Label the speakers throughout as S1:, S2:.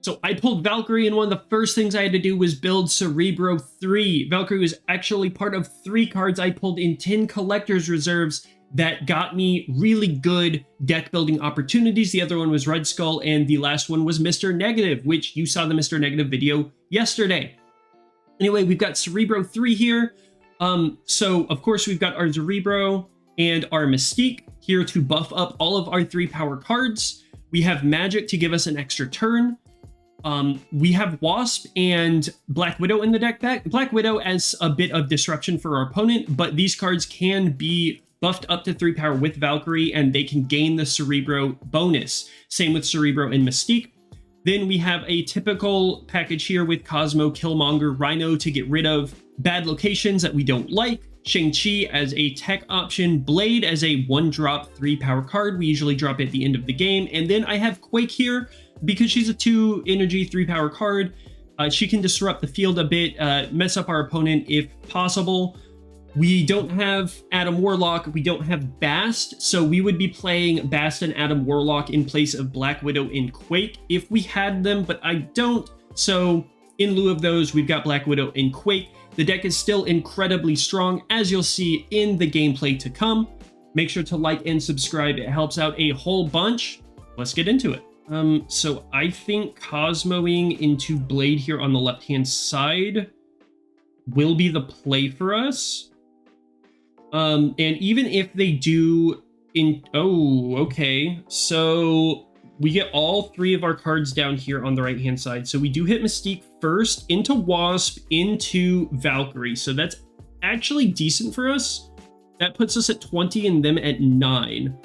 S1: So I pulled Valkyrie, and one of the first things I had to do was build Cerebro 3. Valkyrie was actually part of 3 cards I pulled in 10 collector's reserves that got me really good deck building opportunities. The other one was Red Skull, and the last one was Mr. Negative, which you saw the Mr. Negative video yesterday. Anyway, we've got Cerebro 3 here. So of course we've got our Cerebro and our Mystique here to buff up all of our 3 power cards. We have Magic to give us an extra turn. We have Wasp and Black Widow in the deck. Black Widow as a bit of disruption for our opponent, but these cards can be buffed up to 3 power with Valkyrie, and they can gain the Cerebro bonus. Same with Cerebro and Mystique. Then we have a typical package here with Cosmo, Killmonger, Rhino to get rid of bad locations that we don't like. Shang-Chi as a tech option, Blade as a 1-drop 3-power card. We usually drop it at the end of the game. And then I have Quake here because she's a 2-energy 3-power card. She can disrupt the field a bit, mess up our opponent if possible. We don't have Adam Warlock, we don't have Bast, so we would be playing Bast and Adam Warlock in place of Black Widow and Quake if we had them, but I don't. So in lieu of those, we've got Black Widow and Quake. The deck is still incredibly strong, as you'll see in the gameplay to come. Make sure to like and subscribe, it helps out a whole bunch. Let's get into it. So I think Cosmoing into Blade here on the left-hand side will be the play for us. And even if they do okay. So we get all 3 of our cards down here on the right-hand side. So we do hit Mystique first, into Wasp, into Valkyrie. So that's actually decent for us. That puts us at 20 and them at 9.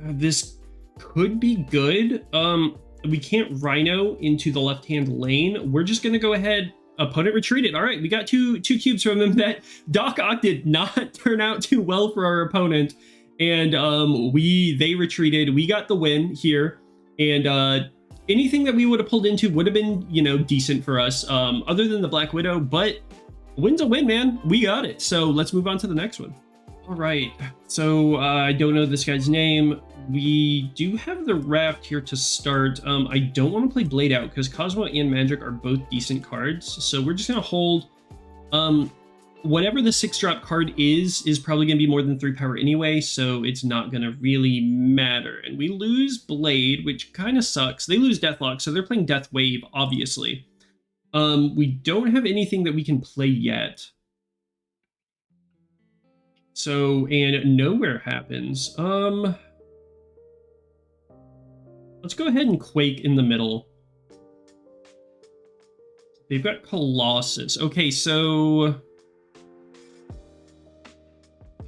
S1: This could be good. We can't Rhino into the left-hand lane. We're just gonna go ahead. Opponent retreated. All right, we got two cubes from them. That Doc Ock did not turn out too well for our opponent, and they retreated. We got the win here, and anything that we would have pulled into would have been, you know, decent for us, other than the Black Widow. But a win's a win, man. We got it. So let's move on to the next one. All right. So I don't know this guy's name. We do have the Raft here to start. I don't want to play Blade out because Cosmo and Magic are both decent cards. So we're just going to hold. Whatever the 6-drop card is probably going to be more than 3 power anyway. So it's not going to really matter. And we lose Blade, which kind of sucks. They lose Deathlock, so they're playing Death Wave, obviously. We don't have anything that we can play yet. So, and nowhere happens. Let's go ahead and Quake in the middle. They've got Colossus. Okay, so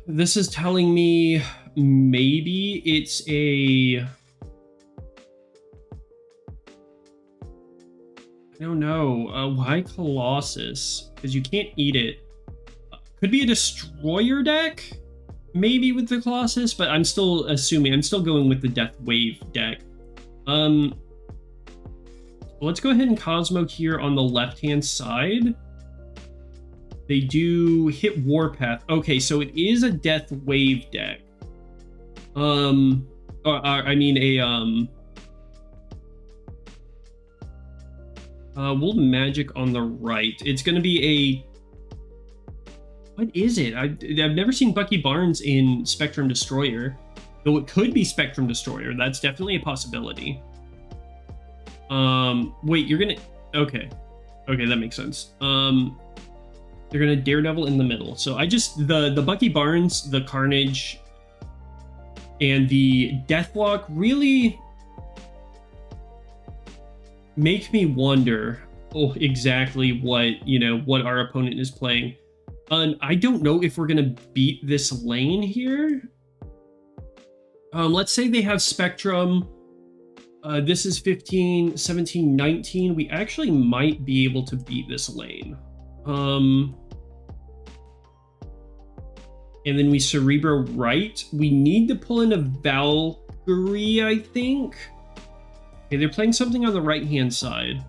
S1: this is telling me maybe it's a... I don't know. Why Colossus? Because you can't eat it. Could be a Destroyer deck, maybe with the Colossus, but I'm still going with the Death Wave deck. Let's go ahead and Cosmo here on the left-hand side. They do hit Warpath. Okay, so it is a Death Wave deck. We'll Magic on the right. It's going to be a... What is it? I've never seen Bucky Barnes in Spectrum Destroyer. Though it could be Spectrum Destroyer. That's definitely a possibility. Wait, you're gonna... Okay. Okay, that makes sense. They're gonna Daredevil in the middle. So I just... The Bucky Barnes, the Carnage, and the Deathlock really make me wonder exactly what our opponent is playing. I don't know if we're gonna beat this lane here. Let's say they have Spectrum. This is 15, 17, 19. We actually might be able to beat this lane. And then we Cerebro right. We need to pull in a Valkyrie, I think. Okay, they're playing something on the right-hand side.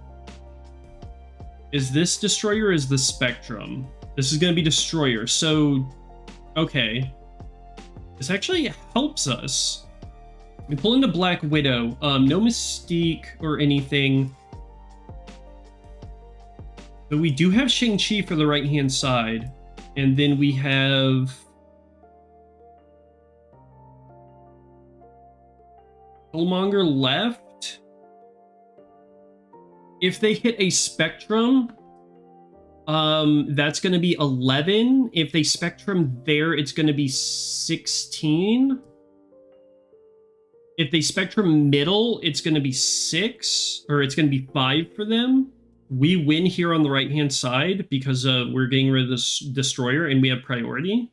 S1: Is this Destroyer or is this Spectrum? This is going to be Destroyer, so... Okay. This actually helps us. We pull into Black Widow. No Mystique or anything. But we do have Shang-Chi for the right-hand side. And then we have... Killmonger left. If they hit a Spectrum, that's going to be 11. If they Spectrum there, it's going to be 16. If they Spectrum middle, it's going to be 6, or it's going to be 5 for them. We win here on the right-hand side because we're getting rid of this Destroyer and we have priority.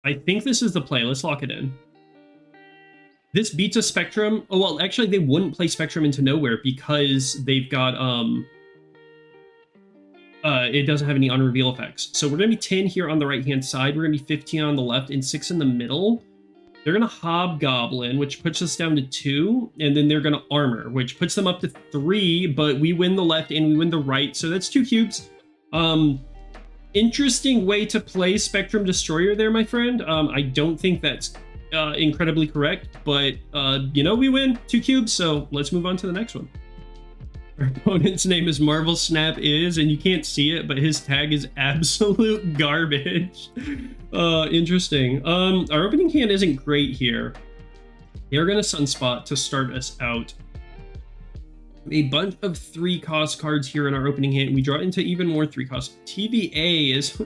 S1: I think this is the play. Let's lock it in. This beats a Spectrum. Oh, well, actually, they wouldn't play Spectrum into nowhere because they've got, it doesn't have any unreveal effects. So we're going to be 10 here on the right-hand side. We're going to be 15 on the left and 6 in the middle. They're going to Hobgoblin, which puts us down to 2. And then they're going to Armor, which puts them up to 3. But we win the left and we win the right. So that's 2 cubes. Interesting way to play Spectrum Destroyer there, my friend. I don't think that's incredibly correct. But, you know, we win 2 cubes. So let's move on to the next one. Our opponent's name is Marvel Snap Is, and you can't see it, but his tag is absolute garbage. Interesting. Our opening hand isn't great here. They're gonna Sunspot to start us out. A bunch of 3-cost cards here in our opening hand. We draw into even more 3-cost. TVA is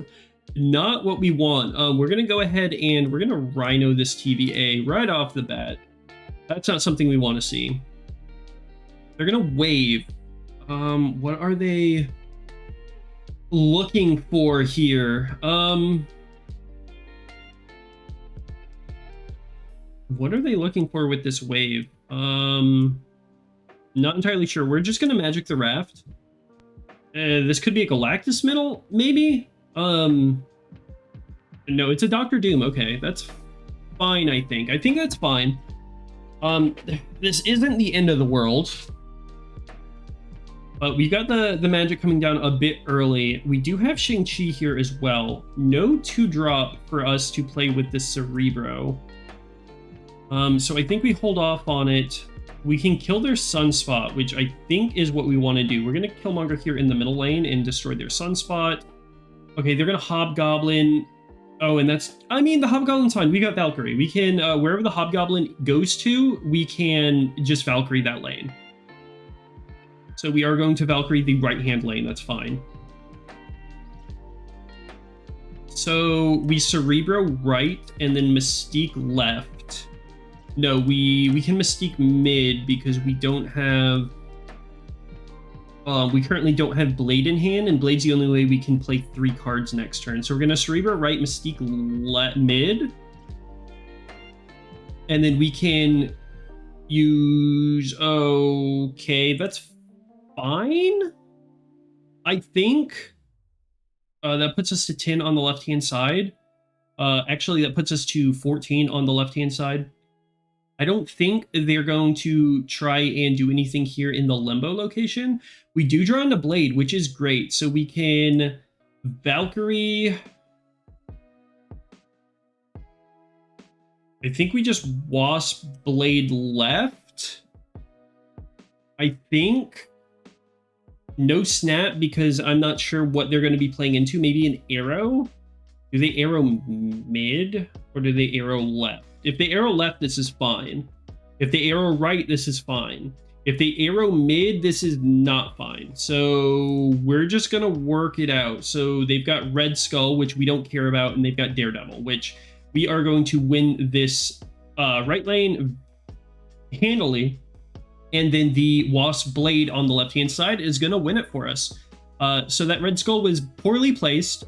S1: not what we want. We're gonna go ahead and we're gonna Rhino this TVA right off the bat. That's not something we want to see. They're gonna Wave. What are they looking for here? What are they looking for with this Wave? Not entirely sure. We're just gonna Magic the Raft. This could be a Galactus middle, maybe? No, it's a Doctor Doom. Okay, that's fine, I think. I think that's fine. This isn't the end of the world. But we got the magic coming down a bit early. We do have Shang-Chi here as well. No 2-drop for us to play with this Cerebro. So I think we hold off on it. We can kill their Sunspot, which I think is what we want to do. We're going to Killmonger here in the middle lane and destroy their Sunspot. Okay, they're going to Hobgoblin. Oh, and that's... I mean, the Hobgoblin's fine. We got Valkyrie. We can... wherever the Hobgoblin goes to, we can just Valkyrie that lane. So we are going to Valkyrie the right-hand lane. That's fine. So we Cerebro right and then Mystique left. No, we can Mystique mid because we don't have... we currently don't have Blade in hand, and Blade's the only way we can play 3 cards next turn. So we're going to Cerebro right, Mystique mid. And then we can use... Okay, that's fine, I think. That puts us to 10 on the left-hand side. Actually, that puts us to 14 on the left-hand side. I don't think they're going to try and do anything here in the Limbo location. We do draw into Blade, which is great. So we can Valkyrie. I think we just Wasp Blade left. I think... No Snap because I'm not sure what they're going to be playing into. Maybe an Arrow? Do they Arrow mid or do they Arrow left? If they Arrow left, this is fine. If they Arrow right, this is fine. If they Arrow mid, this is not fine. So we're just going to work it out. So they've got Red Skull, which we don't care about, and they've got Daredevil, which we are going to win this right lane handily. And then the Wasp Blade on the left-hand side is going to win it for us. So that Red Skull was poorly placed.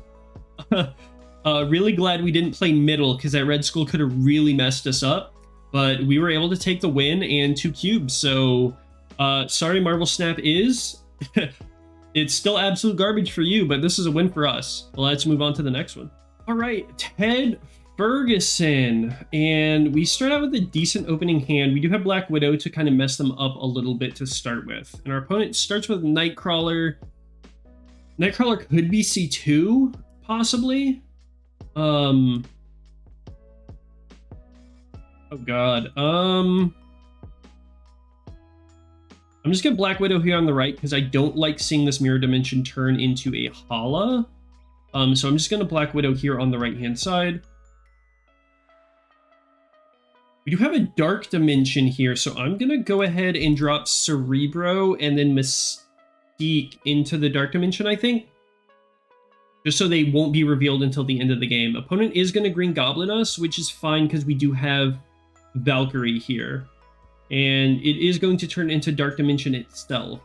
S1: Really glad we didn't play middle because that Red Skull could have really messed us up. But we were able to take the win and 2 cubes. So sorry, Marvel Snap Is. It's still absolute garbage for you, but this is a win for us. Let's move on to the next one. All right, Ted Ferguson, and we start out with a decent opening hand. We do have Black Widow to kind of mess them up a little bit to start with, and our opponent starts with Nightcrawler. Nightcrawler could be C2 possibly. Oh god. I'm just gonna Black Widow here on the right because I don't like seeing this mirror dimension turn into a Hala. So I'm just gonna Black Widow here on the right-hand side. We do have a dark dimension here, so I'm gonna go ahead and drop Cerebro and then Mystique into the dark dimension, I think. Just so they won't be revealed until the end of the game. Opponent is gonna Green Goblin us, which is fine because we do have Valkyrie here. And it is going to turn into dark dimension itself,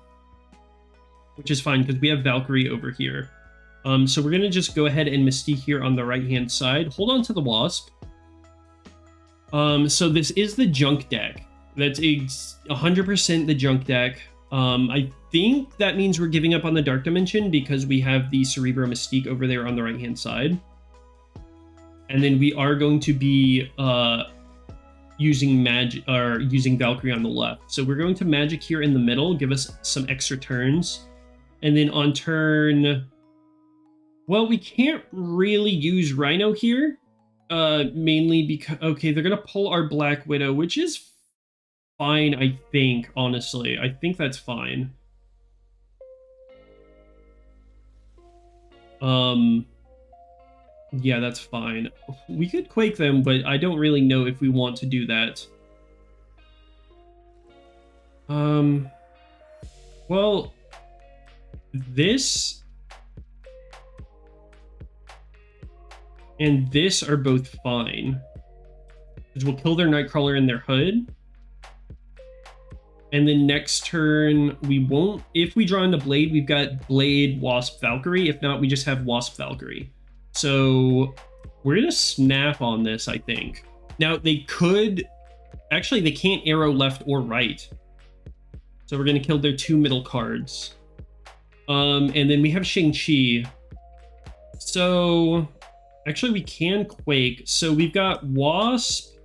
S1: which is fine because we have Valkyrie over here. So we're gonna just go ahead and Mystique here on the right-hand side. Hold on to the Wasp. So this is the junk deck. That's 100% the junk deck. I think that means we're giving up on the dark dimension because we have the Cerebro Mystique over there on the right-hand side. And then we are going to be using magic or using Valkyrie on the left. So we're going to magic here in the middle, give us some extra turns. And then on turn, well, we can't really use Rhino here. Mainly because, okay, they're gonna pull our Black Widow, which is fine, I think, honestly. I think that's fine. Yeah, that's fine. We could Quake them, but I don't really know if we want to do that. Well, this and this are both fine. Because we'll kill their Nightcrawler and their Hood. And then next turn, we won't... If we draw into Blade, we've got Blade, Wasp, Valkyrie. If not, we just have Wasp, Valkyrie. So we're going to snap on this, I think. Now, they could... Actually, they can't arrow left or right. So we're going to kill their two middle cards. And then we have Shang-Chi. So... Actually, we can Quake. So we've got Wasp,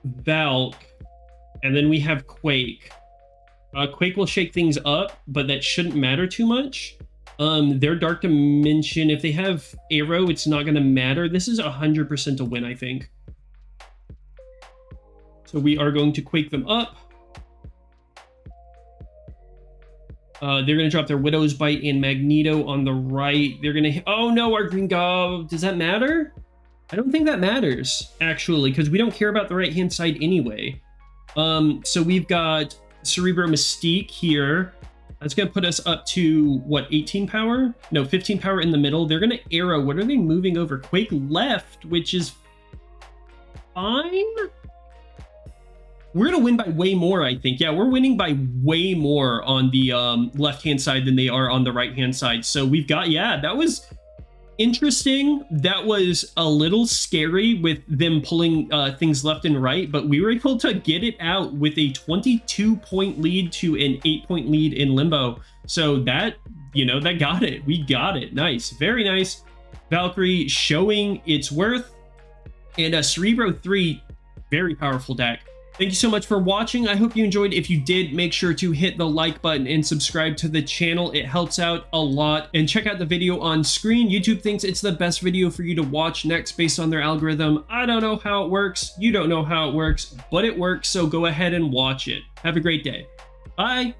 S1: Valk, and then we have Quake. Quake will shake things up, but that shouldn't matter too much. Their Dark Dimension, if they have Arrow, it's not going to matter. This is 100% a win, I think. So we are going to Quake them up. They're going to drop their Widow's Bite and Magneto on the right. They're going to... Oh, no, our Green Gob... Does that matter? I don't think that matters, actually, because we don't care about the right-hand side anyway. So we've got Cerebro Mystique here. That's going to put us up to, what, 18 power? No, 15 power in the middle. They're going to Arrow. What are they moving over? Quake left, which is fine. We're going to win by way more, I think. Yeah, we're winning by way more on the left-hand side than they are on the right-hand side. So we've got, yeah, that was interesting. That was a little scary with them pulling things left and right, but we were able to get it out with a 22-point lead to an 8-point lead in Limbo. So that, you know, that got it. We got it. Nice. Very nice. Valkyrie showing its worth. And Cerebro 3, very powerful deck. Thank you so much for watching. I hope you enjoyed. If you did, make sure to hit the like button and subscribe to the channel. It helps out a lot. And check out the video on screen. YouTube thinks it's the best video for you to watch next based on their algorithm. I don't know how it works. You don't know how it works, but it works. So go ahead and watch it. Have a great day. Bye.